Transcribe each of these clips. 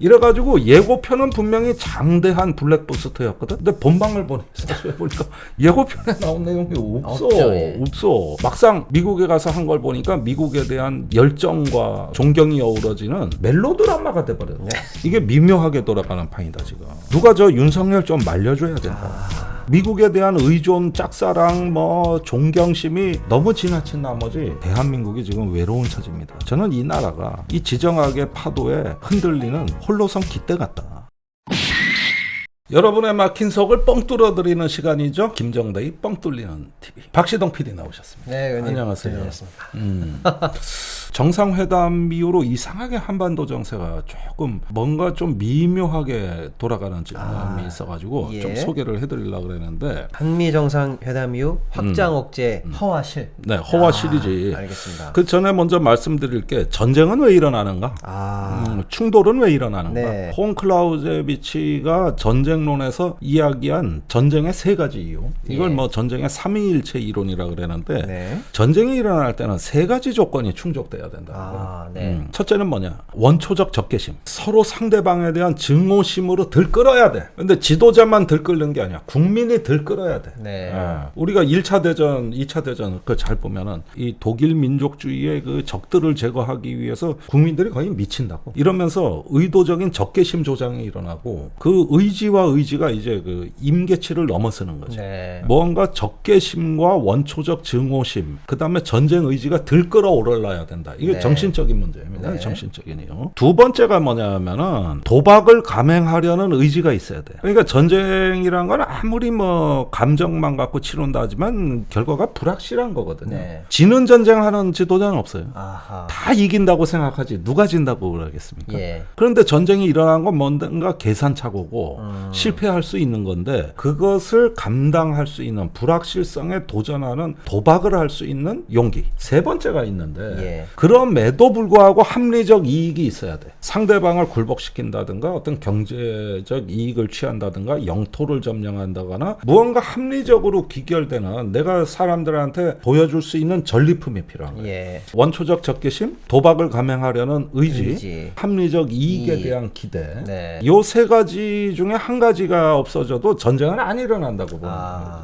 이래가지고 예고편은 분명히 장대한 블랙버스터였거든. 근데 본방을 보니까 예고편에 나온 내용이 없어. 없죠, 예. 없어. 막상 미국에 가서 한 걸 보니까 미국에 대한 열정과 존경이 어우러지는 멜로드라마가 돼버렸네. 이게 미묘하게 돌아가는 판이다 지금. 누가 저 윤석열 좀 말려줘야 된다. 미국에 대한 의존, 짝사랑, 존경심이 너무 지나친 나머지 대한민국이 지금 외로운 처지입니다. 저는 이 나라가 이 지정학의 파도에 흔들리는 홀로선 깃대 같다. 여러분의 막힌 속을 뻥 뚫어드리는 시간이죠. 김정대의 뻥 뚫리는 TV. 박시동 PD 나오셨습니다. 네, 의원님. 안녕하세요. 안녕하십니까. 정상회담 이후로 이상하게 한반도 정세가 조금 뭔가 좀 미묘하게 돌아가는 지점이 있어가지고 예. 좀 소개를 해드리려고 그랬는데 한미 정상회담 이후 확장 억제 허와실. 네, 허와실이지. 알겠습니다. 그 전에 먼저 말씀드릴 게 전쟁은 왜 일어나는가? 충돌은 왜 일어나는가? 네. 폰 클라우제비치가 전쟁론에서 이야기한 전쟁의 세 가지 이유. 이걸 예. 전쟁의 삼위일체 이론이라고 그러는데 네. 전쟁이 일어날 때는 세 가지 조건이 충족돼야 된다. 네. 첫째는 뭐냐? 원초적 적개심. 서로 상대방에 대한 증오심으로 들끓어야 돼. 근데 지도자만 들끓는 게 아니야. 국민이 들끓어야 돼. 네. 우리가 1차 대전, 2차 대전 그 잘 보면은 이 독일 민족주의의 그 적들을 제거하기 위해서 국민들이 거의 미친다고. 이러면서 의도적인 적개심 조장이 일어나고 그 의지와 의지가 이제 그 임계치를 넘어서는 거죠. 네. 뭔가 적개심과 원초적 증오심, 그 다음에 전쟁 의지가 들끓어 오르러야 된다. 이게 네. 정신적인 문제입니다. 네. 정신적이네요. 두 번째가 뭐냐면은 도박을 감행하려는 의지가 있어야 돼. 그러니까 전쟁이란 건 아무리 감정만 갖고 치룬다 하지만 결과가 불확실한 거거든요. 네. 지는 전쟁하는 지도자는 없어요. 아하. 다 이긴다고 생각하지 누가 진다고 그러겠습니까? 예. 그런데 전쟁이 일어난 건 뭔가 계산착오고 실패할 수 있는 건데 그것을 감당할 수 있는 불확실성에 도전하는 도박을 할 수 있는 용기. 세 번째가 있는데 예. 그럼에도 불구하고 합리적 이익이 있어야 돼. 상대방을 굴복시킨다든가 어떤 경제적 이익을 취한다든가 영토를 점령한다거나 무언가 합리적으로 귀결되는 내가 사람들한테 보여줄 수 있는 전리품이 필요한 거예요. 예. 원초적 적개심, 도박을 감행하려는 의지, 의지. 합리적 이익에 이익. 대한 기대. 네. 요 세 가지 중에 한 가지가 없어져도 전쟁은 안 일어난다고 보는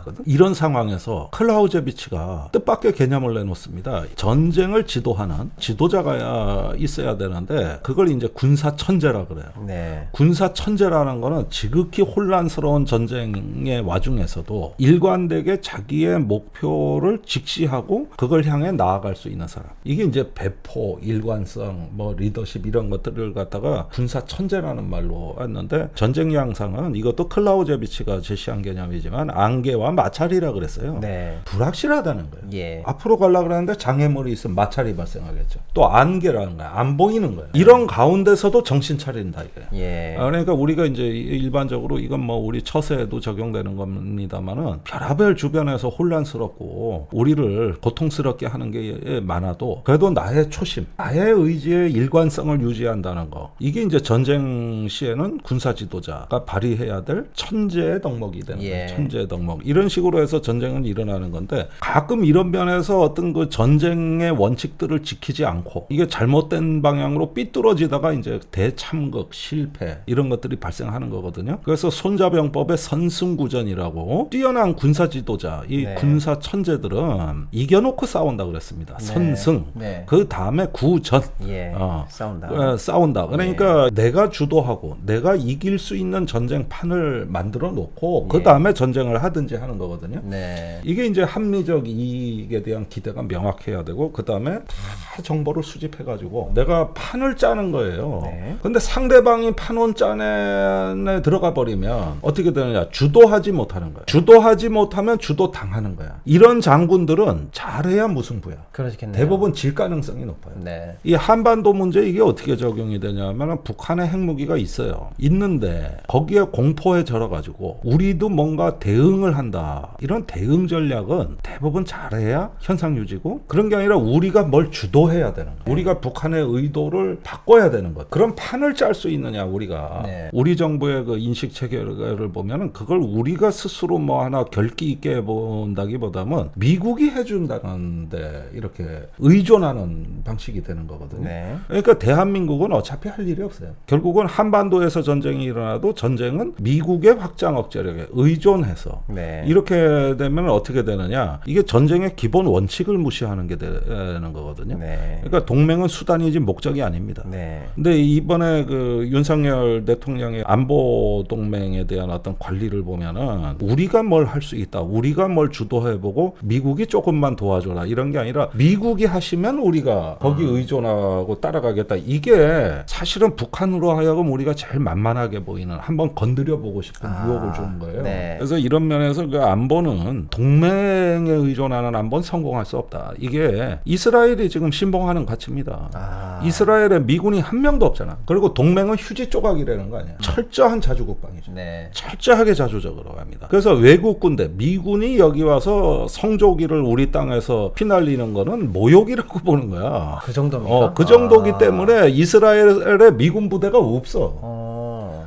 거거든. 이런 상황에서 클라우제비치가 뜻밖의 개념을 내놓습니다. 전쟁을 지도하는 지도자가 있어야 되는데 그걸 이제 군사 천재라 그래요. 네. 군사 천재라는 거는 지극히 혼란스러운 전쟁의 와중에서도 일관되게 자기의 목표를 직시하고 그걸 향해 나아갈 수 있는 사람. 이게 이제 배포, 일관성, 리더십 이런 것들을 갖다가 군사 천재라는 말로 했는데 전쟁 양상은 이것도 클라우제비치가 제시한 개념이지만 안개와 마찰이라 그랬어요. 네. 불확실하다는 거예요. 예. 앞으로 가려고 그러는데 장애물이 있으면 마찰이 발생하겠죠. 또 안개라는 거야. 안 보이는 거예요. 이런 가운데서도 정신 차린다 이거예요. 예. 그러니까 우리가 이제 일반적으로 이건 우리 처세에도 적용되는 겁니다만은 별하별 주변에서 혼란스럽고 우리를 고통스럽게 하는 게 많아도 그래도 나의 초심, 나의 의지의 일관성을 유지한다는 거. 이게 이제 전쟁 시에는 군사 지도자가 발휘해야 될 천재의 덕목이 되는 예. 거예요. 천재의 덕목. 이런 식으로 해서 전쟁은 일어나는 건데 가끔 이런 면에서 어떤 그 전쟁의 원칙들을 지키지 않고 이게 잘못된 방향으로 삐뚤어지다가 이제 대참극, 실패 이런 것들이 발생하는 거거든요. 그래서 손자병법의 선승구전이라고 뛰어난 군사 지도자, 이 네. 군사 천재들은 이겨놓고 싸운다 그랬습니다. 네. 선승. 네. 그 다음에 구전. 예. 싸운다. 싸운다. 그러니까 내가 주도하고 내가 이길 수 있는 전쟁판을 만들어 놓고 그 다음에 전쟁을 하든지 하는 거거든요. 네. 이게 이제 합리적 이익에 대한 기대가 명확해야 되고 그 다음에 다 정보를 수집해가지고 내가 판을 짜는 거예요. 네. 근데 상대방이 판원 짜내에 들어가 버리면 어떻게 되느냐? 주도하지 못하는 거야. 주도하지 못하면 주도 당하는 거야. 이런 장군들은 잘해야 무승부야. 그렇겠네요. 대부분 질 가능성이 높아요. 네. 이 한반도 문제 이게 어떻게 적용이 되냐면 북한의 핵무기가 있어요. 있는데 거기에 공포에 절어가지고 우리도 뭔가 대응을 한다. 이런 대응 전략은 대부분 잘해야 현상 유지고 그런 게 아니라 우리가 뭘 주도 주도해야 되는 거예요. 우리가 북한의 의도를 바꿔야 되는 거예요. 그런 판을 짤 수 있느냐 우리가. 네. 우리 정부의 그 인식 체계를 보면은 그걸 우리가 스스로 뭐 하나 결기 있게 본다기보다는 미국이 해준다는데 이렇게 의존하는 방식이 되는 거거든요. 네. 그러니까 대한민국은 어차피 할 일이 없어요. 결국은 한반도에서 전쟁이 일어나도 전쟁은 미국의 확장 억제력에 의존해서 네. 이렇게 되면 어떻게 되느냐? 이게 전쟁의 기본 원칙을 무시하는 게 되는 거거든요. 네. 그러니까 동맹은 수단이지 목적이 아닙니다. 네. 근데 이번에 그 윤석열 대통령의 안보 동맹에 대한 어떤 관리를 보면은 우리가 뭘 할 수 있다, 우리가 뭘 주도해보고 미국이 조금만 도와줘라 이런 게 아니라 미국이 하시면 우리가 거기 의존하고 따라가겠다. 이게 사실은 북한으로 하여금 우리가 제일 만만하게 보이는 한번 건드려보고 싶은 유혹을 주는 거예요. 네. 그래서 이런 면에서 그 안보는 동맹에 의존하는 안보는 성공할 수 없다. 이게 이스라엘이 지금 신봉하는 가치입니다. 이스라엘에 미군이 한 명도 없잖아. 그리고 동맹은 휴지 조각이라는 거 아니야. 철저한 자주국방이죠. 네. 철저하게 자주적으로 갑니다. 그래서 외국 군대, 미군이 여기 와서 성조기를 우리 땅에서 피날리는 거는 모욕이라고 보는 거야. 그 정도입니까? 그 정도기 때문에 이스라엘에 미군 부대가 없어.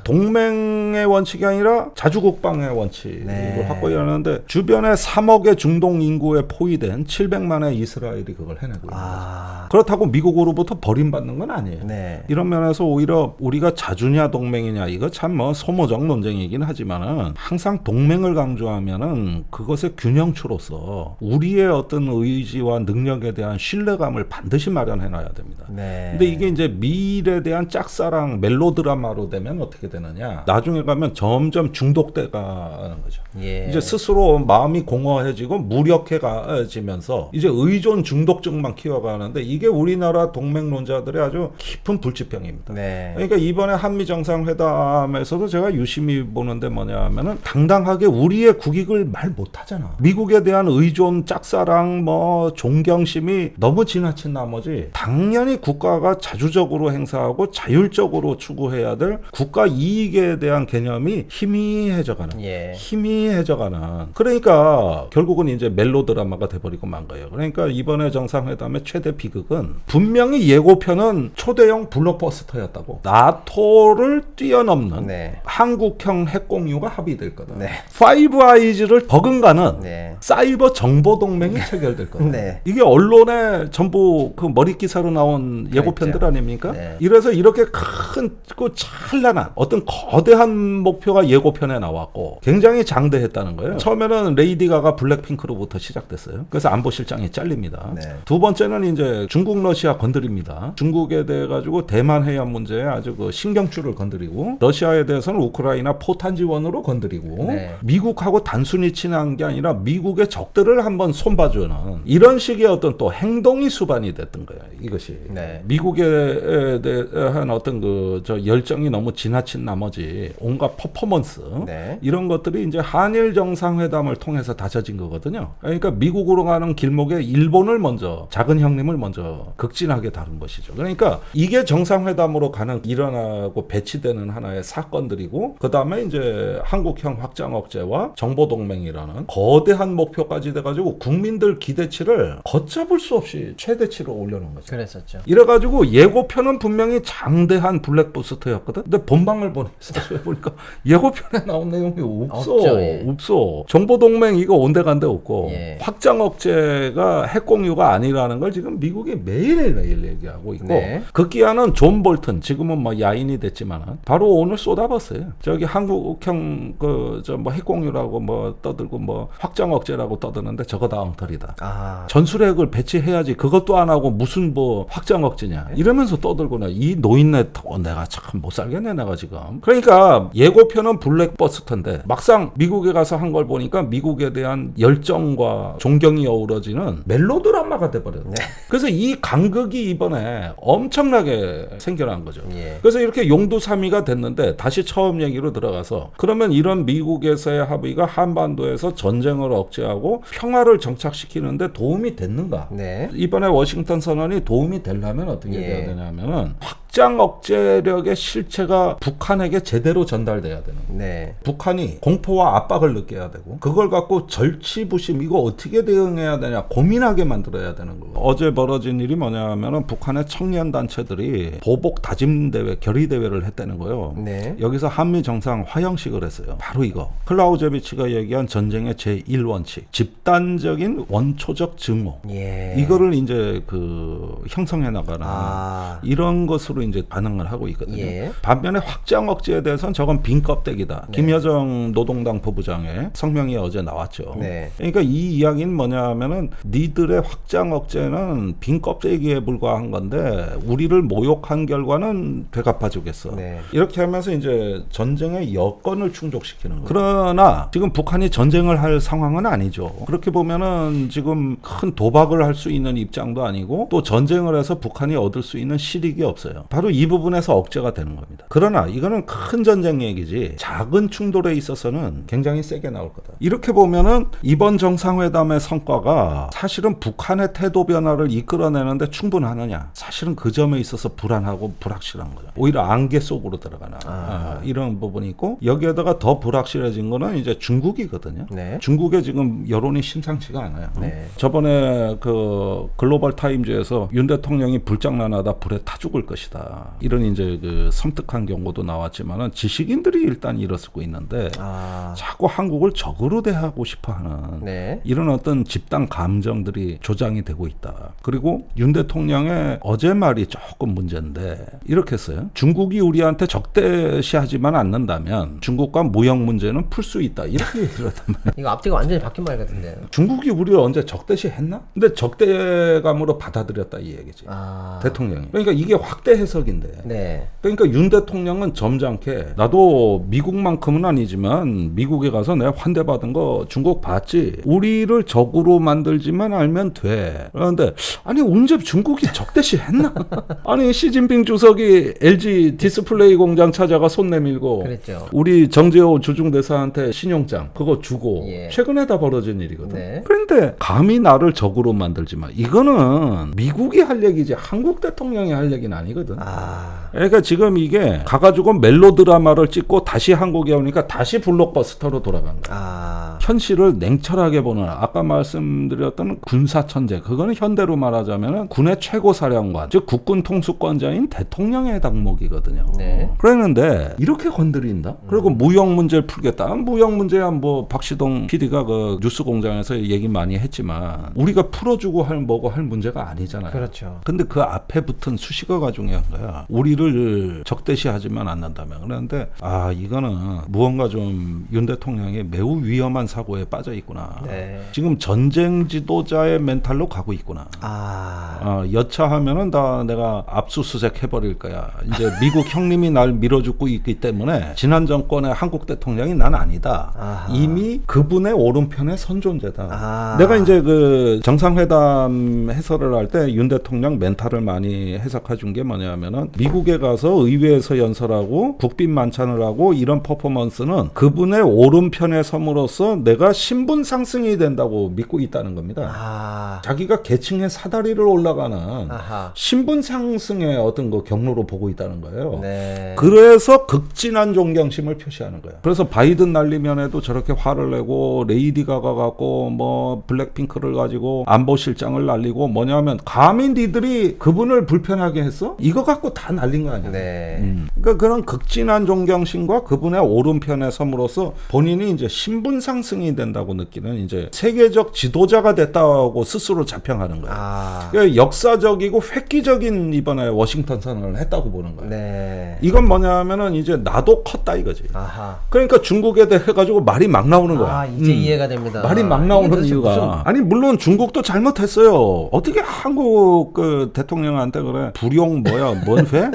동맹의 원칙이 아니라 자주국방의 원칙을 네. 확보해야 하는데 주변에 3억의 중동 인구에 포위된 700만의 이스라엘이 그걸 해내고 있는 거죠. 그렇다고 미국으로부터 버림받는 건 아니에요. 네. 이런 면에서 오히려 우리가 자주냐 동맹이냐 이거 참 뭐 소모적 논쟁이긴 하지만은 항상 동맹을 강조하면은 그것의 균형추로서 우리의 어떤 의지와 능력에 대한 신뢰감을 반드시 마련해놔야 됩니다. 네. 근데 이게 이제 미일에 대한 짝사랑 멜로드라마로 되면 어떻게 되느냐? 나중에 가면 점점 중독돼가는 거죠. 예. 이제 스스로 마음이 공허해지고 무력해지면서 이제 의존 중독증만 키워가는데 이게 우리나라 동맹론자들의 아주 깊은 불치병입니다. 네. 그러니까 이번에 한미 정상회담에서도 제가 유심히 보는데 뭐냐면은 당당하게 우리의 국익을 말 못하잖아. 미국에 대한 의존, 짝사랑, 뭐 존경심이 너무 지나친 나머지 당연히 국가가 자주적으로 행사하고 자율적으로 추구해야 될 국가 이익에 대한 개념이 희미해져가는. 예. 희미해져가는. 그러니까 결국은 이제 멜로드라마가 돼버리고 만 거예요. 그러니까 이번에 정상회담의 최대 비극은 분명히 예고편은 초대형 블록버스터였다고. 나토를 뛰어넘는 네. 한국형 핵공유가 합의될 거다. 네. 파이브 아이즈를 버금가는 네. 사이버 정보 동맹이 체결될 거다. 네. 이게 언론에 전부 그 머리 기사로 나온 예고편들 아닙니까? 네. 이래서 이렇게 큰 그 찬란한 어떤 거대한 목표가 예고편에 나왔고 굉장히 장대했다는 거예요. 처음에는 레이디 가가 블랙핑크로부터 시작됐어요. 그래서 안보실장이 잘립니다. 네. 두 번째는 이제 중국 러시아 건드립니다. 중국에 대해 가지고 대만 해협 문제에 아주 그 신경줄을 건드리고 러시아에 대해서는 우크라이나 포탄 지원으로 건드리고 네. 미국하고 단순히 친한 게 아니라 미국의 적들을 한번 손봐주는 이런 식의 어떤 또 행동이 수반이 됐던 거예요. 이것이 네. 미국에 대한 어떤 그 저 열정이 너무 지나친 나머지 온갖 퍼포먼스 네. 이런 것들이 이제 한일 정상회담을 통해서 다져진 거거든요. 그러니까 미국으로 가는 길목에 일본을 먼저 작은 형님을 먼저 극진하게 다룬 것이죠. 그러니까 이게 정상회담으로 가는 일어나고 배치되는 하나의 사건들이고 그 다음에 이제 한국형 확장 억제와 정보 동맹이라는 거대한 목표까지 돼가지고 국민들 기대치를 걷잡을 수 없이 최대치로 올려놓은 거죠. 그랬었죠. 이래가지고 예고편은 분명히 장대한 블랙버스터였거든. 근데 본방을 보니까 예고편에 나온 내용이 없어. 없죠, 예. 없어. 정보동맹 이거 온데간데 없고 예. 확장 억제가 핵공유가 아니라는 걸 지금 미국이 매일매일 얘기하고 있고 네. 극기야는 존 볼튼 지금은 뭐 야인이 됐지만 바로 오늘 쏟아봤어요. 저기 한국형 그 저 뭐 핵공유라고 뭐 떠들고 뭐 확장 억제라고 떠드는데 저거 다 엉터리다. 전술핵을 배치해야지 그것도 안 하고 무슨 뭐 확장 억제냐 이러면서 떠들고는 이 노인네 내가 참 못 살겠네 내가 지금. 그러니까 예고편은 블랙버스터인데 막상 미국에 가서 한 걸 보니까 미국에 대한 열정과 존경이 어우러지는 멜로드라마가 돼버렸네. 그래서 이 간극이 이번에 엄청나게 생겨난 거죠. 예. 그래서 이렇게 용두사미가 됐는데 다시 처음 얘기로 들어가서 그러면 이런 미국에서의 합의가 한반도에서 전쟁을 억제하고 평화를 정착시키는데 도움이 됐는가? 네. 이번에 워싱턴 선언이 도움이 되려면 어떻게 예. 돼야 되냐면은 확장 확장 억제력의 실체가 북한에게 제대로 전달돼야 되는 거예요. 네. 북한이 공포와 압박을 느껴야 되고 그걸 갖고 절치부심 이거 어떻게 대응해야 되냐 고민하게 만들어야 되는 거예요. 어제 벌어진 일이 뭐냐면은 북한의 청년 단체들이 보복 다짐 대회, 결의 대회를 했다는 거예요. 네. 여기서 한미 정상 화형식을 했어요. 바로 이거. 클라우제비치가 얘기한 전쟁의 제1원칙, 집단적인 원초적 증오. 예. 이거를 이제 그 형성해 나가는 이런 것으로 이제 반응을 하고 있거든요. 예. 반면에 확장 억제에 대해서는 저건 빈 껍데기다. 네. 김여정 노동당 부부장의 성명이 어제 나왔죠. 네. 그러니까 이 이야기는 뭐냐면은 니들의 확장 억제는 빈 껍데기에 불과한 건데 우리를 모욕한 결과는 되갚아주겠어. 네. 이렇게 하면서 이제 전쟁의 여건을 충족시키는 거예요. 그러나 지금 북한이 전쟁을 할 상황은 아니죠. 그렇게 보면은 지금 큰 도박을 할 수 있는 입장도 아니고 또 전쟁을 해서 북한이 얻을 수 있는 실익이 없어요. 바로 이 부분에서 억제가 되는 겁니다. 그러나 이거는 큰 전쟁 얘기지 작은 충돌에 있어서는 굉장히 세게 나올 거다. 이렇게 보면은 이번 정상회담의 성과가 사실은 북한의 태도 변화를 이끌어내는데 충분하느냐? 사실은 그 점에 있어서 불안하고 불확실한 거죠. 오히려 안개 속으로 들어가나 이런 부분이 있고 여기에다가 더 불확실해진 거는 이제 중국이거든요. 네. 중국의 지금 여론이 심상치가 않아요. 네. 저번에 그 글로벌 타임즈에서 윤 대통령이 불장난하다 불에 타 죽을 것이다. 이런 이제 그 섬뜩한 경고도 나왔지만은 지식인들이 일단 일어서고 있는데 자꾸 한국을 적으로 대하고 싶어하는 네. 이런 어떤 집단 감정들이 조장이 되고 있다. 그리고 윤 대통령의 어제 말이 조금 문제인데 이렇게 했어요. 중국이 우리한테 적대시하지만 않는다면 중국과 무역 문제는 풀 수 있다. 이렇게 얘기를 했단 말이에요. 이거 앞뒤가 완전히 바뀐 말 같은데요. 중국이 우리를 언제 적대시했나? 근데 적대감으로 받아들였다 이 얘기지. 대통령이. 그러니까 이게 확대 해석인데. 네. 그러니까 윤 대통령은 점잖게 나도 미국만큼은 아니지만 미국에 가서 내가 환대받은 거 중국 봤지. 우리를 적으로 만들지만 알면 돼. 그런데 아니 언제 중국이 적대시했나? 아니 시진핑 주석이 LG 디스플레이 공장 찾아가 손 내밀고 그랬죠. 우리 정재호 주중대사한테 신용장 그거 주고 예. 최근에 다 벌어진 일이거든. 네. 그런데 감히 나를 적으로 만들지 마. 이거는 미국이 할 얘기지 한국 대통령이 할 얘기는 아니거든. 그러니까 지금 이게 가가지고 멜로드라마를 찍고 다시 한국에 오니까 다시 블록버스터로 돌아간 거야. 현실을 냉철하게 보는 아까 말씀드렸던 군사천재 그거는 현대로 말하자면 군의 최고사령관 즉 국군 통수권자인 대통령의 덕목이거든요. 네. 그랬는데 이렇게 건드린다? 그리고 무역 문제를 풀겠다. 무역 문제야 뭐 박시동 PD가 그 뉴스공장에서 얘기 많이 했지만 우리가 풀어주고 할 뭐고 할 문제가 아니잖아요. 그렇죠. 근데 그 앞에 붙은 수식어가 중요한 거야. 우리를 적대시하지만 않는다면. 그런데 이거는 무언가 좀 윤 대통령이 매우 위험한 사고에 빠져 있구나. 네. 지금 전쟁 지도자의 멘탈로 가고 있구나. 여차하면은 다 내가 압수수색 해버릴 거야. 이제 미국 형님이 날 밀어주고 있기 때문에 지난 정권의 한국 대통령이 난 아니다. 이미 그분의 오른편에 선 존재다. 내가 이제 그 정상회담 해설을 할 때 윤 대통령 멘탈을 많이 해석해 준 게 뭐냐면은 미국에 가서 의회에서 연설하고 국빈 만찬을 하고 이런 퍼포먼스는 그분의 오른편에 섬으로써 내가 신분 상승이 된다고 믿고 있다는 겁니다. 자기가 계층의 사다리를 올라가는 신분 상승의 어떤 그 경로로 보고 있다는 거예요. 네. 그래서 극진한 존경심을 표시하는 거예요. 그래서 바이든 날리면에도 저렇게 화를 내고 레이디 가가 갖고 뭐 블랙핑크를 가지고 안보실장을 날리고 뭐냐면 감히 니들이 그분을 불편하게 했어? 이거 갖고 다 날린 거 아니야. 네. 그러니까 그런 극진한 존경심과 그분의 오른편에 섬으로써 본인이 이제 신분 상승이 된다고 느끼는 이제 세계적 지도자가 됐다고 스스로 자평하는 거예요. 그러니까 역사적이고 획기적인 이번에 워싱턴 선언을 했다고 보는 거예요. 네. 이건 뭐냐면은 이제 나도 컸다 이거지. 그러니까 중국에 대해 가지고 말이 막 나오는 거야. 이제 이해가 됩니다. 말이 막 나오는 이게 이유가 무슨... 아니 물론 중국도 잘못했어요. 어떻게 한국 그 대통령한테 그래 불용 뭐야 뭔 회?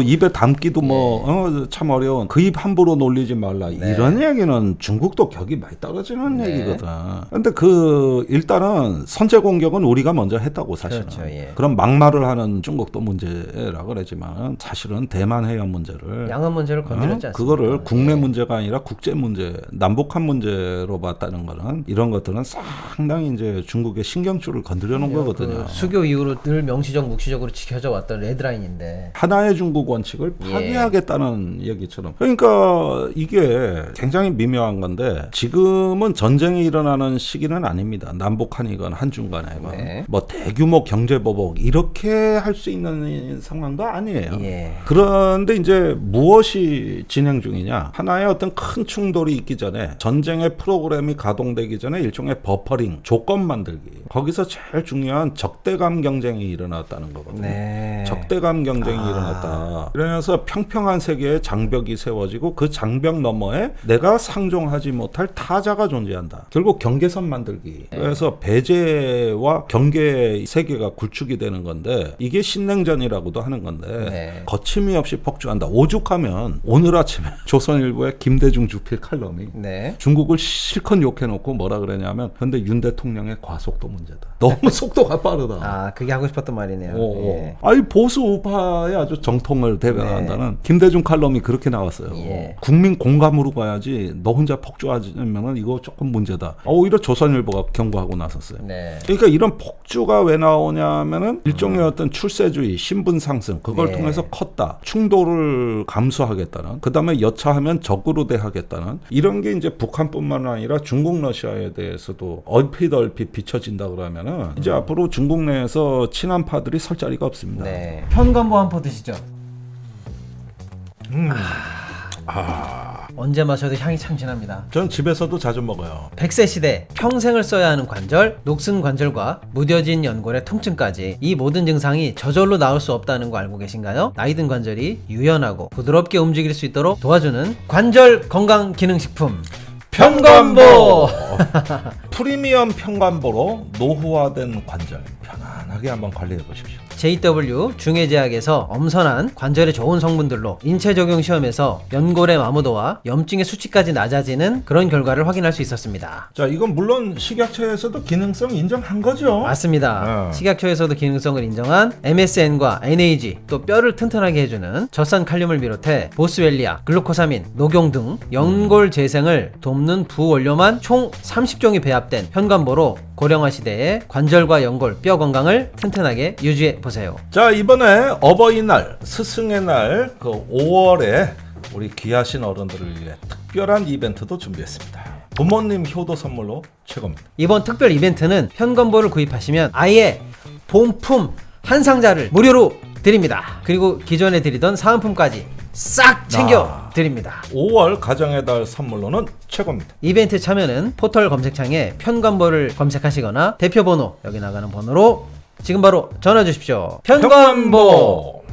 입에 담기도 뭐 참 어려운 그 입 함부로 놀리지 말라. 이런 얘기는 중국도 격이 많이 떨어지는 얘기거든. 근데 그 일단은 선제 공격은 우리가 먼저 했다고 사실은. 그렇죠, 예. 그럼 막말을 하는 중국도 문제라 그러지만 사실은 대만 해협 문제를 양안 문제를 건드렸지 않습니까? 그거를 국내 문제가 아니라 국제 문제, 남북한 문제로 봤다는 거는 이런 것들은 상당히 이제 중국의 신경줄을 건드려 놓은 거거든요. 수교 이후로 늘 명시적 묵시적으로 지켜져 왔던 레드라인인데 네. 하나의 중국 원칙을 파괴하겠다는 얘기처럼. 그러니까 이게 굉장히 미묘한 건데 지금은 전쟁이 일어나는 시기는 아닙니다. 남북한이건 한중간이건 네. 뭐 대규모 경제 보복 이렇게 할 수 있는 상황도 아니에요. 예. 그런데 이제 무엇이 진행 중이냐? 하나의 어떤 큰 충돌이 있기 전에 전쟁의 프로그램이 가동되기 전에 일종의 버퍼링, 조건 만들기. 거기서 제일 중요한 적대감 경쟁이 일어났다는 거거든요. 네. 적대감 경쟁이 일어났다. 그러면서 평평한 세계에 장벽이 세워지고 그 장벽 너머에 내가 상종하지 못할 타자가 존재한다. 결국 경계선 만들기. 그래서 배제와 경계 세계가 구축이 되는 건데 이게 신냉전이라고도 하는 건데 네. 거침이 없이 폭주한다. 오죽하면 오늘 아침에 조선일보의 김대중 주필 칼럼이 네. 중국을 실컷 욕해놓고 뭐라 그러냐면 근데 윤 대통령의 과속도 문제다. 너무 속도가 빠르다. 아, 그게 하고 싶었던 말이네요. 예. 아니 보수 우파의 아주 정통을 대변한다는 김대중 칼럼이 그렇게 나왔어요. 예. 국민 공감으로 가야지 너 혼자 폭주하면은 이거 조금 문제다. 오히려 조선일보가 경고하고 나섰어요. 네. 그러니까 이런 폭주가 왜 나오냐면은 일종의 어떤 출세주의, 신분 상승 그걸 네. 통해서 컸다. 충돌을 감수하겠다는. 그다음에 여차하면 적으로 대하겠다는 이런 게 이제 북한뿐만 아니라 중국, 러시아에 대해서도 얼핏 비춰진다 그러면은 이제 앞으로 중국 내에서 친한파들이 설 자리가 없습니다. 네. 현관보 한 포 드시죠. 언제 마셔도 향이 참 진합니다. 전 집에서도 자주 먹어요. 100세 시대 평생을 써야 하는 관절, 녹슨 관절과 무뎌진 연골의 통증까지 이 모든 증상이 저절로 나올 수 없다는 거 알고 계신가요? 나이든 관절이 유연하고 부드럽게 움직일 수 있도록 도와주는 관절 건강 기능식품 평관보. 프리미엄 평관보로 노후화된 관절 편안하게 한번 관리해 보십시오. JW 중해제약에서 엄선한 관절에 좋은 성분들로 인체 적용 시험에서 연골의 마모도와 염증의 수치까지 낮아지는 그런 결과를 확인할 수 있었습니다. 자, 이건 물론 식약처에서도 기능성 인정한 거죠. 맞습니다. 식약처에서도 기능성을 인정한 MSN과 NAG, 또 뼈를 튼튼하게 해주는 젖산 칼륨을 비롯해 보스웰리아, 글루코사민, 녹용 등 연골 재생을 돕는 부원료만 총 30종이 배합된 현관보로 고령화 시대에 관절과 연골, 뼈 건강을 튼튼하게 유지해 보세요. 자, 이번에 어버이날, 스승의 날, 그 5월에 우리 귀하신 어른들을 위해 특별한 이벤트도 준비했습니다. 부모님 효도 선물로 최고입니다. 이번 특별 이벤트는 현관보를 구입하시면 아예 본품 한 상자를 무료로 드립니다. 그리고 기존에 드리던 사은품까지 싹 챙겨 드립니다. 5월 가정의 달 선물로는 최고입니다. 이벤트 참여는 포털 검색창에 편관보를 검색하시거나 대표번호 여기 나가는 번호로 지금 바로 전화 주십시오. 편관보.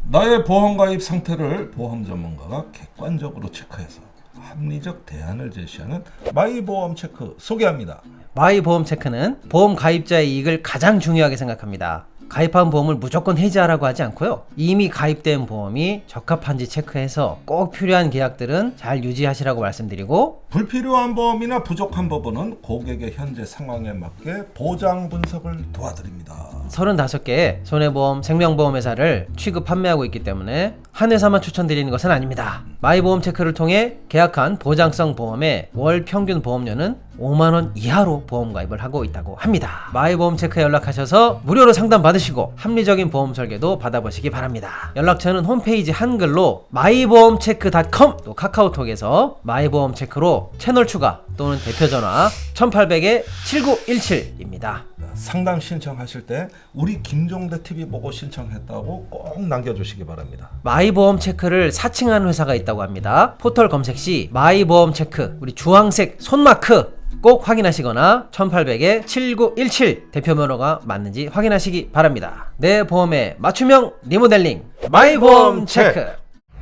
나의 보험 가입 상태를 보험 전문가가 객관적으로 체크해서 합리적 대안을 제시하는 마이보험 체크 소개합니다. 마이보험 체크는 보험 가입자의 이익을 가장 중요하게 생각합니다. 가입한 보험을 무조건 해지하라고 하지 않고요. 이미 가입된 보험이 적합한지 체크해서 꼭 필요한 계약들은 잘 유지하시라고 말씀드리고, 불필요한 보험이나 부족한 부분은 고객의 현재 상황에 맞게 보장 분석을 도와드립니다. 35개의 손해보험, 생명보험 회사를 취급 판매하고 있기 때문에 한 회사만 추천드리는 것은 아닙니다. 마이보험 체크를 통해 계약한 보장성 보험의 월 평균 보험료는 5만원 이하로 보험 가입을 하고 있다고 합니다. 마이보험 체크에 연락하셔서 무료로 상담 받으시고 합리적인 보험 설계도 받아보시기 바랍니다. 연락처는 홈페이지 한글로 마이보험체크.com, 또 카카오톡에서 마이보험 체크로 채널 추가 또는 대표 전화 1800-7917입니다. 상담 신청하실 때 우리 김종대 TV 보고 신청했다고 꼭 남겨주시기 바랍니다. 마이보험 체크를 사칭하는 회사가 있다고 합니다. 포털 검색 시 마이보험 체크, 우리 주황색 손마크 꼭 확인하시거나 1800-7917 대표번호가 맞는지 확인하시기 바랍니다. 내 보험의 맞춤형 리모델링 마이보험 체크.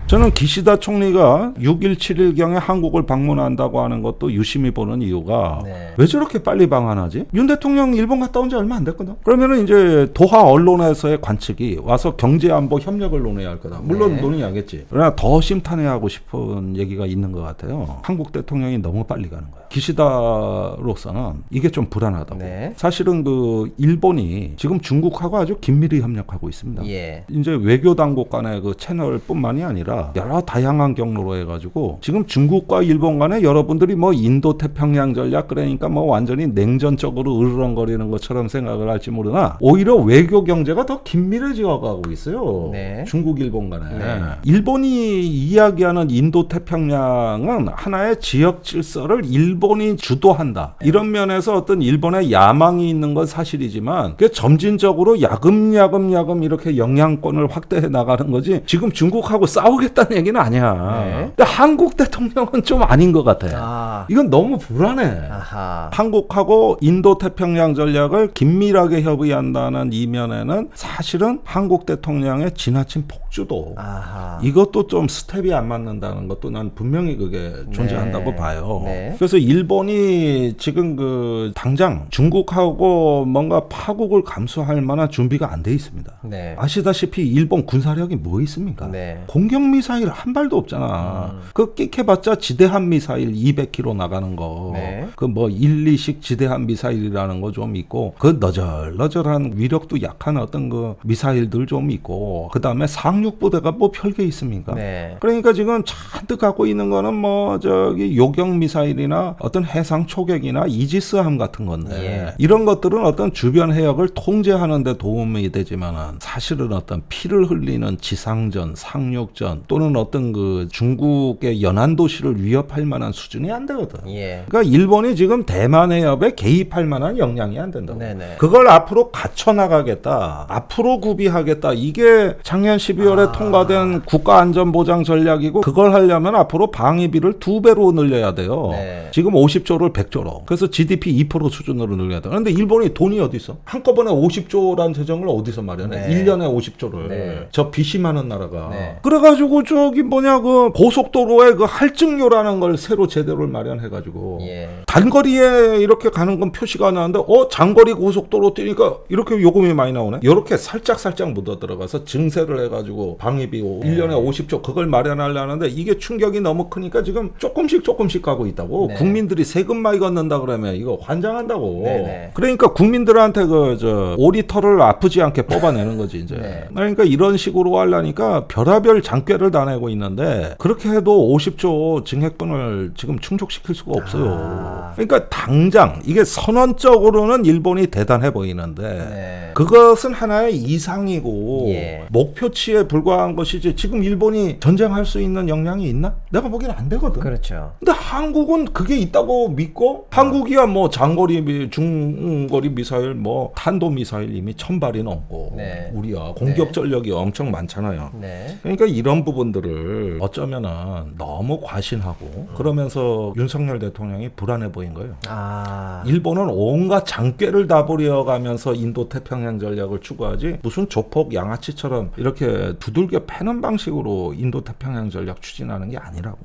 저는 기시다 총리가 6일 7일경에 한국을 방문한다고 하는 것도 유심히 보는 이유가 네. 왜 저렇게 빨리 방한하지? 윤 대통령 일본 갔다 온 지 얼마 안 됐거든. 그러면은 이제 도하 언론에서의 관측이 와서 경제안보 협력을 논의해야 할 거다. 물론 네. 논의하겠지. 그러나 더 심탄해하고 싶은 얘기가 있는 것 같아요. 한국 대통령이 너무 빨리 가는 거야. 기시다로서는 이게 좀 불안하다고. 네. 사실은 그 일본이 지금 중국하고 아주 긴밀히 협력하고 있습니다. 예. 이제 외교 당국 간의 그 채널뿐만이 아니라 아니라 여러 다양한 경로로 해가지고 지금 중국과 일본 간에 여러분들이 뭐 인도 태평양 전략 그러니까 뭐 완전히 냉전적으로 으르렁거리는 것처럼 생각을 할지 모르나 오히려 외교 경제가 더 긴밀해져 가고 있어요. 네. 중국 일본 간에. 네. 일본이 이야기하는 인도 태평양은 하나의 지역 질서를 일본이 주도한다. 이런 면에서 어떤 일본의 야망이 있는 건 사실이지만 그게 점진적으로 야금야금 이렇게 영향권을 확대해 나가는 거지 지금 중국하고 싸우겠다는 얘기는 아니야. 네. 근데 한국 대통령은 좀 아닌 것 같아. 이건 너무 불안해. 아하. 한국하고 인도 태평양 전략을 긴밀하게 협의한다는 이면에는 사실은 한국 대통령의 지나친 폭주도 아하. 이것도 좀 스텝이 안 맞는다는 것도 난 분명히 그게 존재한다고 네. 봐요. 네. 그래서 일본이 지금 그 당장 중국하고 뭔가 파국을 감수할 만한 준비가 안 돼 있습니다. 네. 아시다시피 일본 군사력이 뭐 있습니까? 네. 공격 미사일 한 발도 없잖아. 그 끽해봤자 지대함 미사일 200km 나가는 거. 네. 그 뭐 1, 2식 지대함 미사일이라는 거 좀 있고 그 너절너절한 위력도 약한 어떤 그 미사일들 좀 있고 그 다음에 상륙부대가 뭐 별게 있습니까? 네. 그러니까 지금 잔뜩 갖고 있는 거는 뭐 저기 요격 미사일이나 어떤 해상 초격이나 이지스함 같은 건데 예. 이런 것들은 어떤 주변 해역을 통제하는 데 도움이 되지만은 사실은 어떤 피를 흘리는 지상전, 상륙전 또는 어떤 그 중국의 연안 도시를 위협할 만한 수준이 안 되거든. 예. 그러니까 일본이 지금 대만 해협에 개입할 만한 역량이 안 된다고. 네네. 그걸 앞으로 갖춰 나가겠다. 앞으로 구비하겠다. 이게 작년 12월에 통과된 국가안전보장 전략이고 그걸 하려면 앞으로 방위비를 2배로 늘려야 돼요. 네. 지금 50조를 100조로. 그래서 GDP 2% 수준으로 늘려야 돼. 그런데 일본이 돈이 어디 있어? 한꺼번에 50조란 재정을 어디서 마련해? 네. 1년에 50조를. 네. 저 빚이 많은 나라가. 네. 그래가지고 저기 뭐냐 그 고속도로에 그 할증료라는 걸 새로 제대로 마련해가지고 예. 단거리에 이렇게 가는 건 표시가 나는데 장거리 고속도로 뛰니까 이렇게 요금이 많이 나오네. 이렇게 살짝 묻어 들어가서 증세를 해가지고 방위비 1년에 50조 그걸 마련하려는데 이게 충격이 너무 크니까 지금 조금씩 가고 있다고. 네. 국민들이 세금 많이 걷는다 그러면 이거 환장한다고. 네네. 그러니까 국민들한테 그 저 오리털을 아프지 않게 뽑아내는 거지 이제. 네. 그러니까 이런 식으로 하려니까 별의별 장꾀를 다 내고 있는데 그렇게 해도 50조 증액분을 지금 충족시킬 수가 없어요. 그러니까 당장 이게 선언적으로는 일본이 대단해 보이는데 네. 그것은 하나의 이상이고 예. 목표치에 불과한 것이지 지금 일본이 전쟁할 수 있는 역량이 있나? 내가 보기엔 안 되거든. 그렇죠. 근데 한국은 그게 있다고 믿고 한국이야 뭐 장거리 중거리 미사일 뭐 탄도 미사일 이미 1000발이 넘고 네. 우리야 공격 전력이 엄청 많잖아요. 네. 그러니까 이런 부분들을 어쩌면은 너무 과신하고 그러면서 윤석열 대통령이 불안해 보인 거예요. 아. 일본은 온갖 장꾀를 다 부려가면서 인도 태평양 전략을 추구하지 무슨 조폭 양아치처럼 이렇게 두들겨 패는 방식으로 인도 태평양 전략 추진하는 게 아니라고.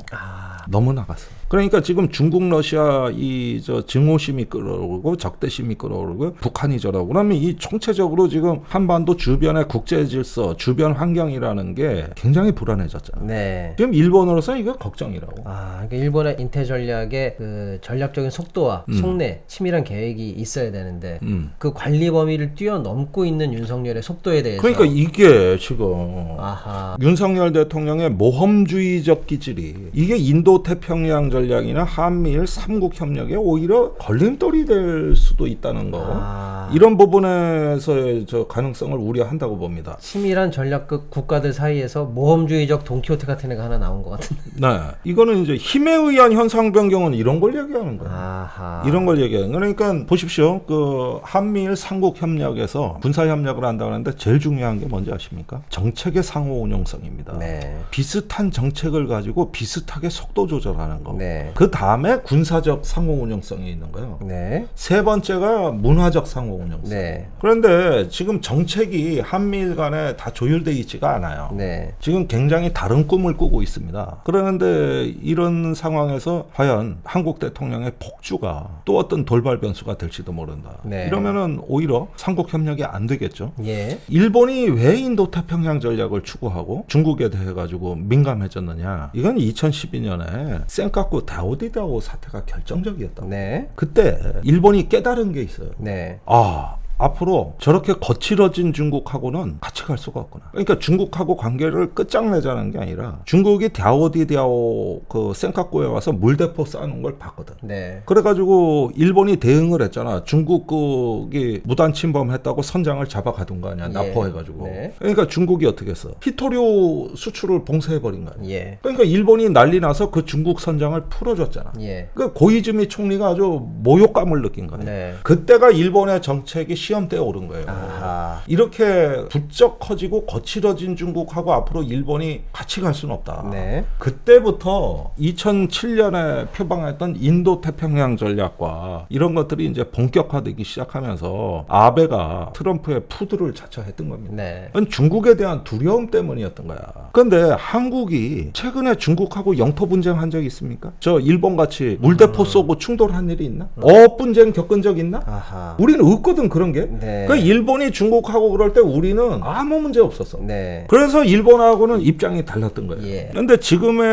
너무 나갔어. 그러니까 지금 중국 러시아 이 저 증오심이 끌어오르고 적대심이 끌어오르고 북한이 저러고 그러면 이 총체적으로 지금 한반도 주변의 국제 질서 주변 환경이라는 게 굉장히 불안해졌잖아요. 네. 지금 일본으로서는 이거 걱정이라고. 그러니까 일본의 인태 전략의 그 전략적인 속도와 속내, 치밀한 계획이 있어야 되는데 그 관리 범위를 뛰어넘고 있는 윤석열의 속도에 대해서 그러니까 이게 지금 아하. 윤석열 대통령의 모험주의적 기질이 이게 인도 태평양 전략이나 한미일 3국 협력에 오히려 걸림돌이 될 수도 있다는 거. 이런 부분에서의 저 가능성을 우려한다고 봅니다. 치밀한 전략급 국가들 사이에서 모험주의적 돈키호테 같은 애가 하나 나온 것 같은데. 네, 이거는 이제 힘에 의한 현상 변경은 이런 걸 얘기하는 거예요. 아하. 이런 걸 얘기해요. 그러니까 보십시오. 그 한미일 3국 협력에서 군사 협력을 한다고 하는데 제일 중요한 게 뭔지 아십니까? 정책의 상호 운용성입니다. 네. 비슷한 정책을 가지고 비슷하게 속도 조절하는 거. 네. 그 다음에 군사적 상호 운용성이 있는 거예요. 네. 세 번째가 문화적 상호 운용성. 네. 그런데 지금 정책이 한미일 간에 다 조율돼 있지가 않아요. 네. 지금 굉장히 다른 꿈을 꾸고 있습니다. 그런데 이런 상황에서 과연 한국 대통령의 폭주가 또 어떤 돌발 변수가 될지도 모른다. 네. 이러면은 오히려 삼국 협력이 안 되겠죠. 예. 일본이 왜 인도 태평양 전략을 추구하고 중국에 대해 가지고 민감해졌느냐? 이건 2012년에 센카쿠 다오디다오 사태가 결정적이었다고. 네. 그때 일본이 깨달은 게 있어요. 네. 아, 앞으로 저렇게 거칠어진 중국하고는 같이 갈 수가 없구나. 그러니까 중국하고 관계를 끝장내자는 게 아니라 중국이 갸오디디아오 그 센카쿠에 와서 물대포 쌓는 걸 봤거든. 네. 그래가지고 일본이 대응을 했잖아. 중국이 무단 침범했다고 선장을 잡아가둔 거 아니야. 예. 납포해가지고. 네. 그러니까 중국이 어떻게 했어? 히토류 수출을 봉쇄해버린 거 아니야. 예. 그러니까 일본이 난리 나서 그 중국 선장을 풀어줬잖아. 예. 그 고이즈미 총리가 아주 모욕감을 느낀 거예요. 네. 그때가 일본의 정책이 시험대에 오른 거예요. 아하. 이렇게 부쩍 커지고 거칠어진 중국하고 앞으로 일본이 같이 갈 수는 없다. 네. 그때부터 2007년에 표방했던 인도 태평양 전략과 이런 것들이 이제 본격화되기 시작하면서 아베가 트럼프의 푸드를 자처했던 겁니다. 네. 그건 중국에 대한 두려움 때문이었던 거야. 그런데 한국이 최근에 중국하고 영토 분쟁한 적 있습니까? 저 일본 같이 물대포 쏘고 충돌한 일이 있나? 어업 분쟁 겪은 적 있나? 아하. 우리는 없거든 그런 게. 네. 그 일본이 중국하고 그럴 때 우리는 아무 문제 없었어. 네. 그래서 일본하고는 입장이 달랐던 거예요. 예. 근데 지금에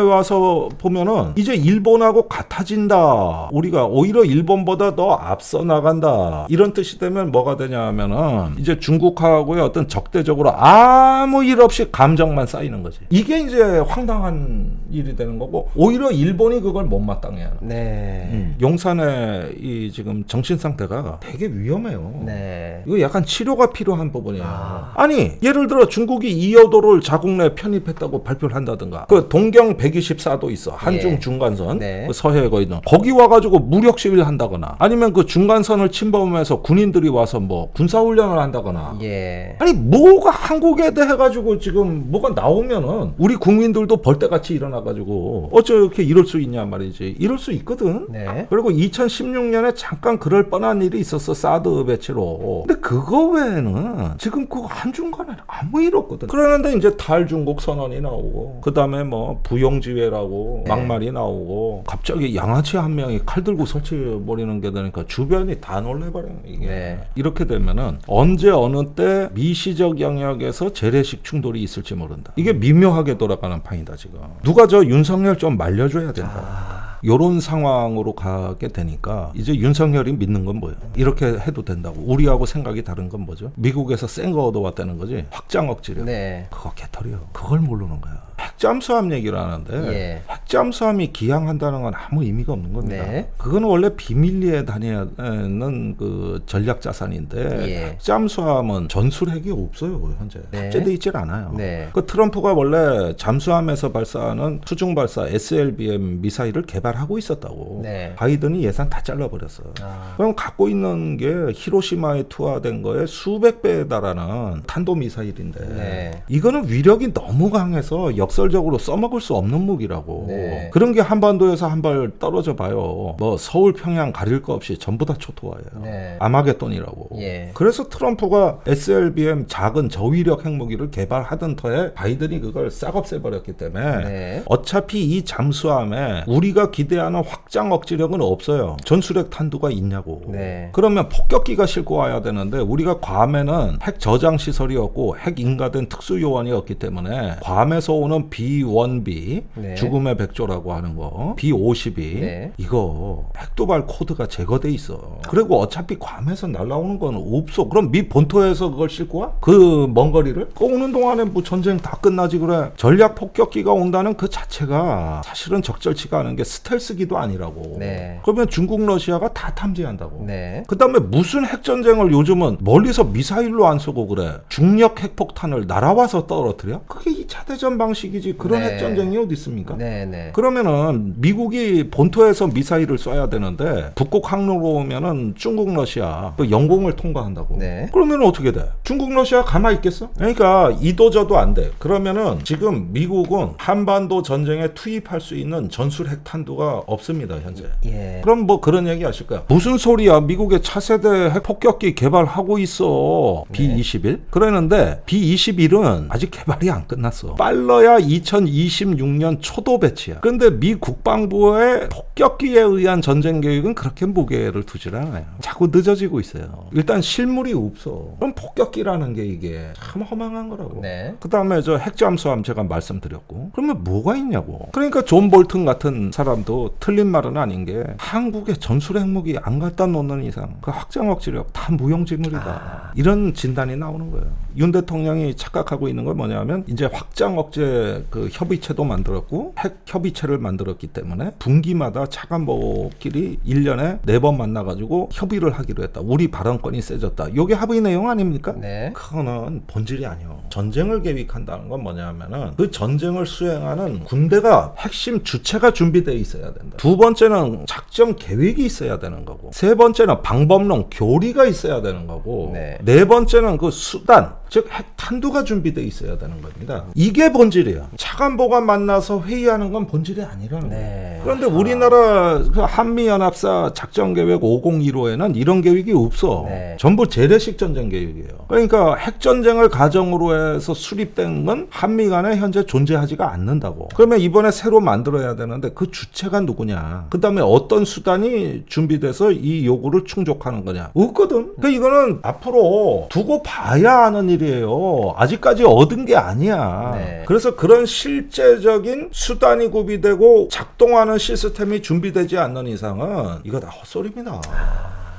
와서 보면은 이제 일본하고 같아진다. 우리가 오히려 일본보다 더 앞서 나간다. 이런 뜻이 되면 뭐가 되냐 하면은 이제 중국하고의 어떤 적대적으로 아무 일 없이 감정만 쌓이는 거지. 이게 이제 황당한 일이 되는 거고 오히려 일본이 그걸 못마땅해 하는. 네. 용산의 이 지금 정신 상태가 되게 위험해요. 네. 이거 약간 치료가 필요한 부분이에요. 아니 예를 들어 중국이 이여도를 자국 내 편입했다고 발표를 한다든가 그 동경 124도 있어. 한중 예. 중간선 네. 그 서해에 거의 있는 거기 와가지고 무력 시위를 한다거나 아니면 그 중간선을 침범해서 군인들이 와서 뭐 군사훈련을 한다거나 예. 아니 뭐가 한국에 대해 가지고 지금 뭐가 나오면은 우리 국민들도 벌떼같이 일어나가지고 어째 이렇게 이럴 수 있냐 말이지. 이럴 수 있거든. 네. 그리고 2016년에 잠깐 그럴 뻔한 일이 있었어. 사드 배치로. 근데 그거 외에는 지금 그 한중간에 아무 일 없거든. 그러는데 이제 탈중국 선언이 나오고 그 다음에 뭐 부용지회라고 네. 막말이 나오고 갑자기 양아치 한 명이 칼 들고 설치해버리는 게 되니까 주변이 다 놀래버려요. 이게. 네. 이렇게 되면은 언제 어느 때 미시적 영역에서 재래식 충돌이 있을지 모른다. 이게 미묘하게 돌아가는 판이다 지금. 누가 저 윤석열 좀 말려줘야 된다. 요런 상황으로 가게 되니까 이제 윤석열이 믿는 건 뭐예요? 이렇게 해도 된다고. 우리하고 생각이 다른 건 뭐죠? 미국에서 센 거 얻어왔다는 거지. 확장 억지력. 네. 그거 개털이요. 그걸 모르는 거야. 핵잠수함 얘기를 하는데 예. 핵잠수함이 기항한다는 건 아무 의미가 없는 겁니다. 네. 그건 원래 비밀리에 다니는 그 전략 자산인데 예. 핵잠수함은 전술핵이 없어요 현재. 네. 탑재돼 있질 않아요. 네. 그 트럼프가 원래 잠수함에서 발사하는 수중 발사 SLBM 미사일을 개발하고 있었다고. 네. 바이든이 예산 다 잘라버렸어요. 그럼 갖고 있는 게 히로시마에 투하된 거에 수백 배에 달하는 탄도 미사일인데 네. 이거는 위력이 너무 강해서 역설적으로 써먹을 수 없는 무기라고. 네. 그런 게 한반도에서 한 발 떨어져 봐요. 뭐 서울 평양 가릴 거 없이 전부 다 초토화예요. 네. 아마겟돈이라고. 예. 그래서 트럼프가 SLBM 작은 저위력 핵무기를 개발하던 터에 바이든이 그걸 싹 없애버렸기 때문에 네. 어차피 이 잠수함에 우리가 기대하는 확장 억지력은 없어요. 전술핵 탄두가 있냐고. 네. 그러면 폭격기가 싣고 와야 되는데 우리가 괌에는 핵 저장 시설이 없고 핵 인가된 특수 요원이 없기 때문에 괌에서 오는 B-1B 네. 죽음의 백조라고 하는 거 B-52 네. 이거 핵도발 코드가 제거돼 있어. 그리고 어차피 괌에서 날라오는 건 없어. 그럼 미 본토에서 그걸 싣고 와? 그 먼 거리를? 그 오는 동안에 뭐 전쟁 다 끝나지 그래. 전략 폭격기가 온다는 그 자체가 사실은 적절치가 않은 게 스텔스기도 아니라고. 네. 그러면 중국 러시아가 다 탐지한다고. 네. 그 다음에 무슨 핵전쟁을 요즘은 멀리서 미사일로 안 쏘고 그래. 중력 핵폭탄을 날아와서 떨어뜨려? 그게 2차 대전 방식이지. 그런 네. 핵전쟁이 어디 있습니까? 네. 네. 그러면은 미국이 본토에서 미사일을 쏴야 되는데 북극 항로로 오면은 중국 러시아 그 영공을 통과한다고. 네. 그러면 어떻게 돼? 중국 러시아 가만히 있겠어? 그러니까 이도저도 안 돼. 그러면은 지금 미국은 한반도 전쟁에 투입할 수 있는 전술 핵탄두가 없습니다 현재. 예. 그럼 뭐 그런 얘기 하실 거야. 무슨 소리야? 미국의 차세대 핵폭격기 개발하고 있어. B-21. 그러는데 B-21은 아직 개발이 안 끝났어. 빨라야 2026년 초도 배치. 끝이야. 그런데 미 국방부의 폭격기에 의한 전쟁 계획은 그렇게 무게를 두질 않아요. 자꾸 늦어지고 있어요. 일단 실물이 없어. 그럼 폭격기라는 게 이게 참 허망한 거라고. 네. 그 다음에 저 핵잠수함 제가 말씀드렸고, 그러면 뭐가 있냐고. 그러니까 존 볼튼 같은 사람도 틀린 말은 아닌 게 한국에 전술 핵무기 안 갖다 놓는 이상 그 확장 억지력 다 무용지물이다. 이런 진단이 나오는 거예요. 윤 대통령이 착각하고 있는 건 뭐냐면 이제 확장 억제 그 협의체도 만들었고 핵 협의체를 만들었기 때문에 분기마다 차관보끼리 1년에 4번 만나가지고 협의를 하기로 했다. 우리 발언권이 세졌다. 요게 합의 내용 아닙니까? 네. 그거는 본질이 아니요. 전쟁을 계획한다는 건 뭐냐면은 그 전쟁을 수행하는 군대가 핵심 주체가 준비되어 있어야 된다. 두 번째는 작전 계획이 있어야 되는 거고, 세 번째는 방법론 교리가 있어야 되는 거고, 네. 네 번째는 그 수단, 즉 핵탄두가 준비되어 있어야 되는 겁니다. 이게 본질이야. 차관보가 만나서 회의하는 건 본질이 아니라는 거예요. 네. 그런데 우리나라 그 한미연합사 작전계획 5015에는 이런 계획이 없어. 네. 전부 재래식 전쟁 계획이에요. 그러니까 핵전쟁을 가정으로 해서 수립된 건 한미 간에 현재 존재하지가 않는다고. 그러면 이번에 새로 만들어야 되는데 그 주체가 누구냐, 그 다음에 어떤 수단이 준비돼서 이 요구를 충족하는 거냐, 없거든. 그러니까 이거는 앞으로 두고 봐야 하는 일이에요. 아직까지 얻은 게 아니야. 네. 그래서 그런 실제적인 수단이 구비되고 작동하는 시스템이 준비되지 않는 이상은 이거 다 헛소리입니다.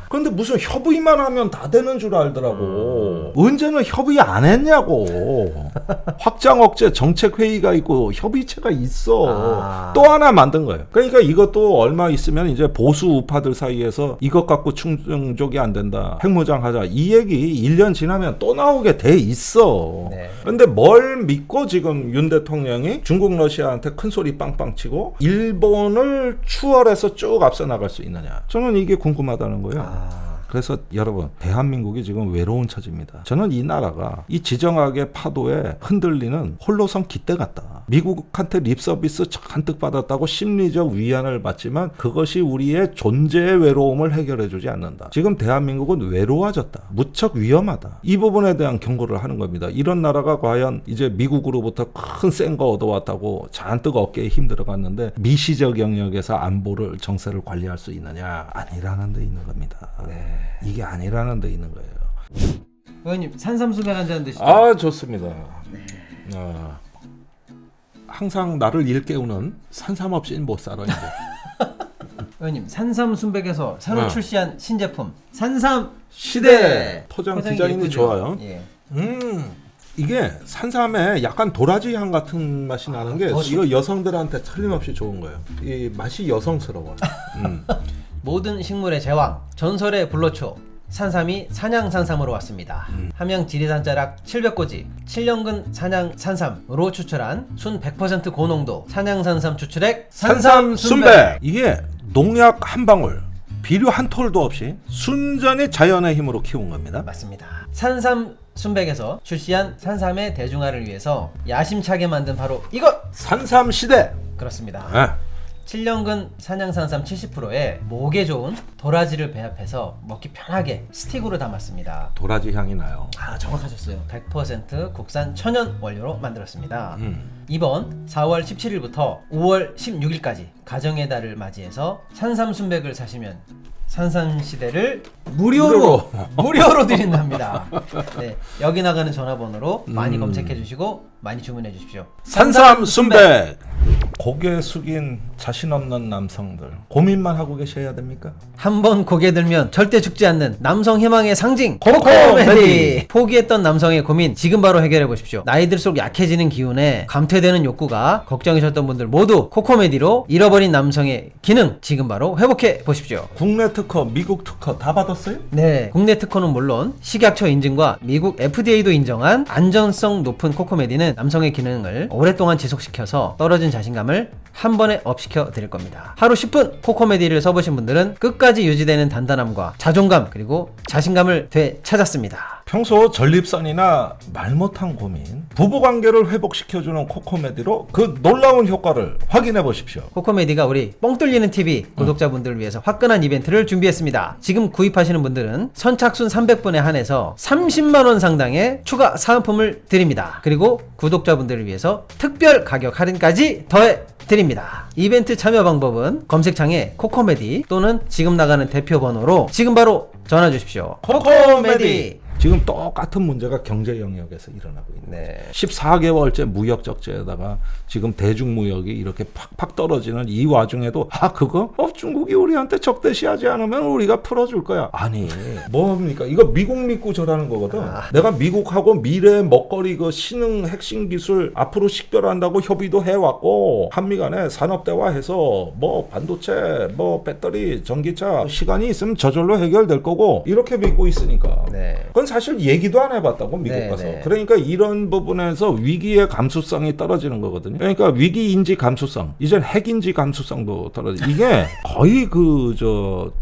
그런데 무슨 협의만 하면 다 되는 줄 알더라고. 언제는 협의 안 했냐고. 확장 억제 정책 회의가 있고 협의체가 있어. 또 하나 만든 거예요. 그러니까 이것도 얼마 있으면 이제 보수 우파들 사이에서 이것 갖고 충족이 안 된다, 핵무장하자, 이 얘기 1년 지나면 또 나오게 돼 있어. 네. 그런데 뭘 믿고 지금 윤 대통령이 중국 러시아한테 큰 소리 빵빵 치고 일본을 추월해서 쭉 앞서 나갈 수 있느냐, 저는 이게 궁금하다는 거예요. 그래서 여러분, 대한민국이 지금 외로운 처지입니다. 저는 이 나라가 이 지정학의 파도에 흔들리는 홀로선 깃대 같다. 미국한테 립서비스 잔뜩 받았다고 심리적 위안을 받지만 그것이 우리의 존재의 외로움을 해결해 주지 않는다. 지금 대한민국은 외로워졌다. 무척 위험하다. 이 부분에 대한 경고를 하는 겁니다. 이런 나라가 과연 이제 미국으로부터 큰 센 거 얻어왔다고 잔뜩 어깨에 힘들어갔는데 미시적 영역에서 안보를, 정세를 관리할 수 있느냐? 아니라는 데 있는 겁니다. 네. 이게 아니라는 데 있는 거예요. 의원님 산삼수백 한 잔 드시죠. 아, 좋습니다. 항상 나를 일깨우는 산삼 없이는 못 살아 이제. 의원님, 산삼순백에서 새로 네. 출시한 신제품 산삼 시대. 포장 포장이 디자인이 예쁘죠? 좋아요. 예. 이게 산삼에 약간 도라지 향 같은 맛이 나는 게 이거 여성들한테 틀림없이 좋은 거예요. 이 맛이 여성스러워. 모든 식물의 제왕, 전설의 불로초 산삼이 산양산삼으로 왔습니다. 함양 지리산자락 700고지 7년근 산양산삼으로 추출한 순 100% 고농도 산양산삼 추출액 산삼 순백. 이게 농약 한 방울, 비료 한 톨도 없이 순전히 자연의 힘으로 키운 겁니다. 맞습니다. 산삼 순백에서 출시한 산삼의 대중화를 위해서 야심차게 만든 바로 이것! 산삼 시대. 그렇습니다. 네. 7년근 산양산삼 70%에 목에 좋은 도라지를 배합해서 먹기 편하게 스틱으로 담았습니다. 도라지 향이 나요. 아, 정확하셨어요. 100% 국산 천연 원료로 만들었습니다. 이번 4월 17일부터 5월 16일까지 가정의 달을 맞이해서 산삼 순백을 사시면 산삼시대를 무료로 드린답니다. 네, 여기 나가는 전화번호로 많이 검색해 주시고 많이 주문해 주십시오. 산삼 순백. 고개 숙인 자신 없는 남성들, 고민만 하고 계셔야 됩니까? 한번 고개 들면 절대 죽지 않는 남성 희망의 상징 코코메디. 코코메디. 포기했던 남성의 고민 지금 바로 해결해 보십시오. 나이 들수록 약해지는 기운에 감퇴되는 욕구가 걱정이셨던 분들 모두 코코메디로 잃어버린 남성의 기능 지금 바로 회복해 보십시오. 국내 특허, 미국 특허 다 받았어요? 네, 국내 특허는 물론 식약처 인증과 미국 FDA도 인정한 안전성 높은 코코메디는 남성의 기능을 오랫동안 지속시켜서 떨어진 자신감을 한 번에 업시켜 드릴 겁니다. 하루 10분 코코메디를 써보신 분들은 끝까지 유지되는 단단함과 자존감 그리고 자신감을 되찾았습니다. 평소 전립선이나 말 못한 고민, 부부관계를 회복시켜주는 코코메디로 그 놀라운 효과를 확인해 보십시오. 코코메디가 우리 뻥 뚫리는 TV 구독자분들을 위해서 화끈한 이벤트를 준비했습니다. 지금 구입하시는 분들은 선착순 300분에 한해서 30만원 상당의 추가 사은품을 드립니다. 그리고 구독자분들을 위해서 특별 가격 할인까지 더해 드립니다. 이벤트 참여 방법은 검색창에 코코메디 또는 지금 나가는 대표 번호로 지금 바로 전화 주십시오. 코코메디. 지금 똑같은 문제가 경제 영역에서 일어나고 있는 네. 14개월째 무역 적자에다가 지금 대중무역이 이렇게 팍팍 떨어지는 이 와중에도 그거 중국이 우리한테 적대시하지 않으면 우리가 풀어줄 거야. 아니 뭡니까? 이거 미국 믿고 저라는 거거든. 내가 미국하고 미래 먹거리 그 신흥 핵심 기술 앞으로 식별한다고 협의도 해왔고 한미 간에 산업 대화해서 뭐 반도체 뭐 배터리 전기차 시간이 있으면 저절로 해결될 거고 이렇게 믿고 있으니까 네. 그건 사실 얘기도 안 해봤다고 미국 네, 가서. 네. 그러니까 이런 부분에서 위기의 감수성이 떨어지는 거거든요. 그러니까 위기 인지 감수성, 이젠 핵 인지 감수성도 떨어져. 이게 거의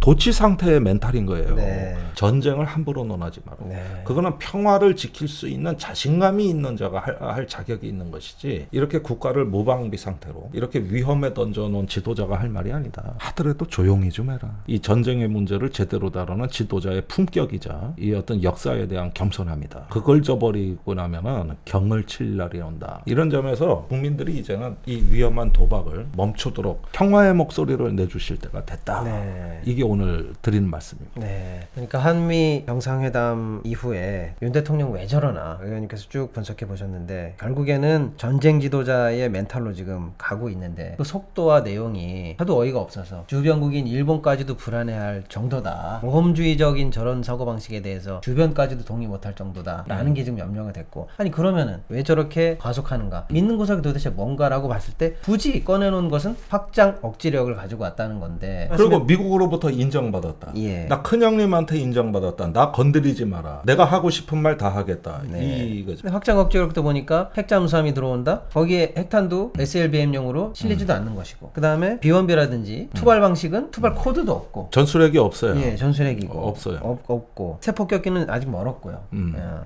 도치 상태의 멘탈인 거예요. 네. 전쟁을 함부로 논하지 마라. 네. 그거는 평화를 지킬 수 있는 자신감이 있는 자가 할 자격이 있는 것이지. 이렇게 국가를 무방비 상태로 이렇게 위험에 던져놓은 지도자가 할 말이 아니다. 하더라도 조용히 좀 해라. 이 전쟁의 문제를 제대로 다루는 지도자의 품격이자 이 어떤 역사에 대한 겸손함이다. 그걸 저버리고 나면은 경을 칠 날이 온다. 이런 점에서 국민들이 이제는 이 위험한 도박을 멈추도록 평화의 목소리를 내주실 때가 됐다. 네. 이게 오늘 드리는 말씀입니다. 네. 그러니까 한미 정상회담 이후에 윤 대통령 왜 저러나 의원님께서 쭉 분석해 보셨는데 결국에는 전쟁 지도자의 멘탈로 지금 가고 있는데 그 속도와 내용이 하도 어이가 없어서 주변국인 일본까지도 불안해할 정도다. 모험주의적인 저런 사고방식에 대해서 주변까지도 동의 못할 정도다 라는 게 지금 염려가 됐고 아니 그러면은 왜 저렇게 과속하는가 믿는 구석이 도대체 뭔가라고 봤을 때 굳이 꺼내놓은 것은 확장 억지력을 가지고 왔다는 건데 그리고 미국으로부터 인정받았다. 예. 나 큰형님한테 인정받았다. 나 건드리지 마라. 내가 하고 싶은 말 다 하겠다. 네. 이거죠. 근데 확장 억지력도 보니까 핵잠수함이 들어온다. 거기에 핵탄도 SLBM용으로 실리지도 않는 것이고 그 다음에 비원비라든지 투발 방식은 투발 코드도 없고 전술핵이 없어요. 예, 전술핵이고 없어요. 없고 세폭격기는 아직 멀었고요.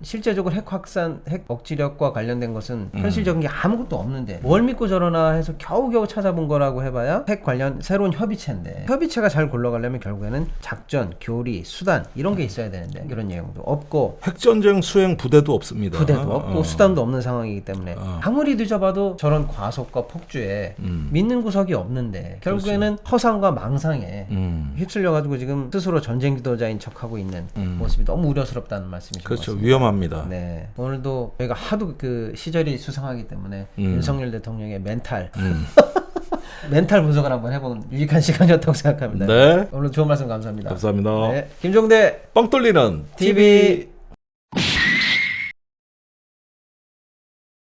실제적으로 핵 확산, 핵 억지력과 관련된 것은 현실적인 게 아무것도 없는데 뭘 믿고 저러나 해서 겨우겨우 찾아본 거라고 해봐야 핵 관련 새로운 협의체인데 협의체가 잘 굴러가려면 결국에는 작전, 교리, 수단 이런 게 있어야 되는데 이런 내용도 없고 핵전쟁 수행 부대도 없습니다. 부대도 없고 수단도 없는 상황이기 때문에 아무리 늦어봐도 저런 과속과 폭주에 믿는 구석이 없는데 결국에는 허상과 망상에 휩쓸려가지고 지금 스스로 전쟁 지도자인 척하고 있는 모습이 너무 우려스럽다는 말씀이신 것 그렇죠. 같습니다. 위험합니다. 네. 오늘도 저희가 하도 그 시절이 수상하기 때문에 윤석열 대통령의 멘탈 멘탈 분석을 한번 해본 유익한 시간이었다고 생각합니다. 네. 오늘 좋은 말씀 감사합니다. 감사합니다. 네. 김종대 뻥 뚫리는 TV